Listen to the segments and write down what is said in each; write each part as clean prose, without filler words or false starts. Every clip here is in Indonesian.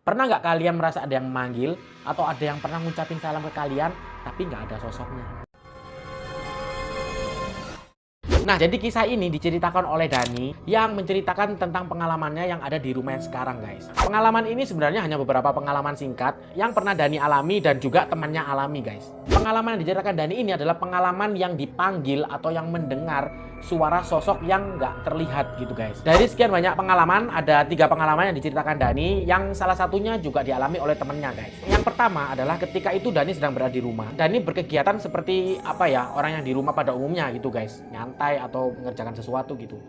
Pernah nggak kalian merasa ada yang manggil atau ada yang pernah ngucapin salam ke kalian tapi nggak ada sosoknya? Nah, jadi kisah ini diceritakan oleh Dani yang menceritakan tentang pengalamannya yang ada di rumah yang sekarang, guys. Pengalaman ini sebenarnya hanya beberapa pengalaman singkat yang pernah Dani alami dan juga temannya alami, guys. Pengalaman yang diceritakan Dani ini adalah pengalaman yang dipanggil atau yang mendengar suara sosok yang nggak terlihat gitu, guys. Dari sekian banyak pengalaman, ada 3 pengalaman yang diceritakan Dani yang salah satunya juga dialami oleh temennya, guys. Yang pertama adalah ketika itu Dani sedang berada di rumah. Dani berkegiatan seperti apa ya, orang yang di rumah pada umumnya gitu, guys. Nyantai atau mengerjakan sesuatu gitu.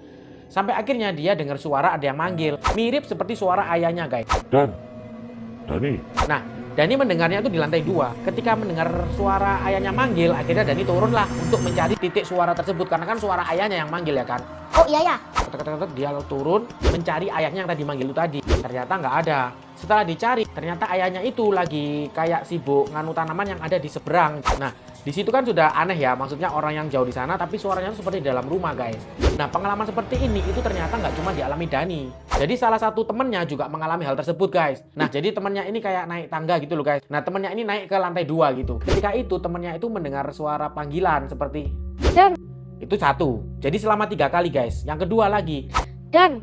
Sampai akhirnya dia dengar suara ada yang manggil. Mirip seperti suara ayahnya, guys. Dani. Nah, Dani mendengarnya itu di lantai 2. Ketika mendengar suara ayahnya manggil, akhirnya Dani turunlah untuk mencari titik suara tersebut. Karena kan suara ayahnya yang manggil ya kan. Oh iya ya. Ketek-ketek dia turun mencari ayahnya yang tadi manggil itu tadi. Ternyata nggak ada. Setelah dicari, ternyata ayahnya itu lagi kayak sibuk nganu tanaman yang ada di seberang. Nah, di situ kan sudah aneh ya, maksudnya orang yang jauh di sana tapi suaranya itu seperti di dalam rumah, guys. Nah, pengalaman seperti ini itu ternyata nggak cuma dialami Dani. Jadi salah satu temennya juga mengalami hal tersebut, guys. Nah, jadi temennya ini kayak naik tangga gitu loh, guys. Nah, temennya ini naik ke lantai 2 gitu. Ketika itu temennya itu mendengar suara panggilan seperti Dan. itu satu. Jadi selama 3 kali, guys. Yang kedua lagi. Dan.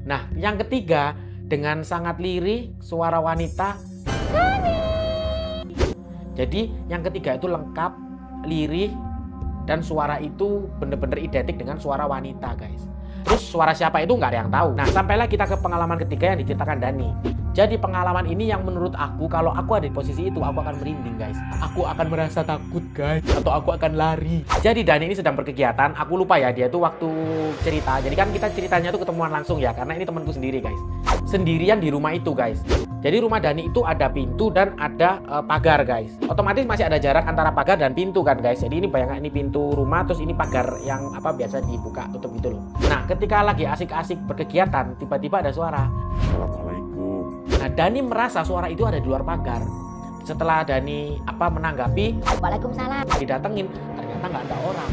Nah, yang ketiga dengan sangat lirih suara wanita. Jadi yang ketiga itu lengkap, lirih, dan suara itu bener-bener identik dengan suara wanita, guys. Terus suara siapa itu nggak ada yang tahu. Nah, sampailah kita ke pengalaman ketiga yang diceritakan Dani. Jadi pengalaman ini yang menurut aku, kalau aku ada di posisi itu, aku akan merinding, guys. Aku akan merasa takut, guys. Atau aku akan lari. Jadi Dani ini sedang berkegiatan. Aku lupa ya, dia tuh waktu cerita. Jadi kan kita ceritanya tuh ketemuan langsung ya. Karena ini temanku sendiri, guys. Sendirian di rumah itu, guys. Jadi rumah Dani itu ada pintu dan ada pagar, guys. Otomatis masih ada jarak antara pagar dan pintu kan, guys. Jadi ini bayangkan ini pintu rumah, terus ini pagar yang apa biasa dibuka tutup gitu loh. Nah, ketika lagi asik-asik berkegiatan, tiba-tiba ada suara. Assalamualaikum. Nah, Dani merasa suara itu ada di luar pagar. Setelah Dani menanggapi, Waalaikumsalam. didatengin, ternyata nggak ada orang.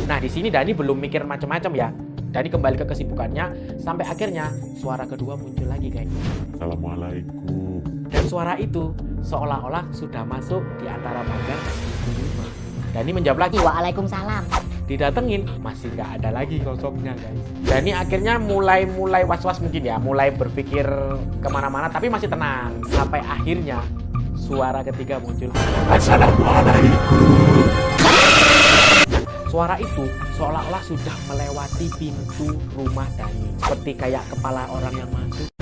Nah, di sini Dani belum mikir macam-macam ya. Dani kembali ke kesibukannya sampai akhirnya suara kedua muncul lagi, guys. Assalamualaikum. Dan suara itu seolah-olah sudah masuk di antara pagar dan pintu rumah. Dani menjawab lagi, Waalaikumsalam. didatengin, masih nggak ada lagi sosoknya, guys. Dani akhirnya mulai was-was mungkin ya, mulai berpikir kemana-mana tapi masih tenang. Sampai akhirnya suara ketiga muncul. Assalamualaikum. Suara itu seolah-olah sudah melewati pintu rumah Dani. Seperti kayak kepala orang yang masuk.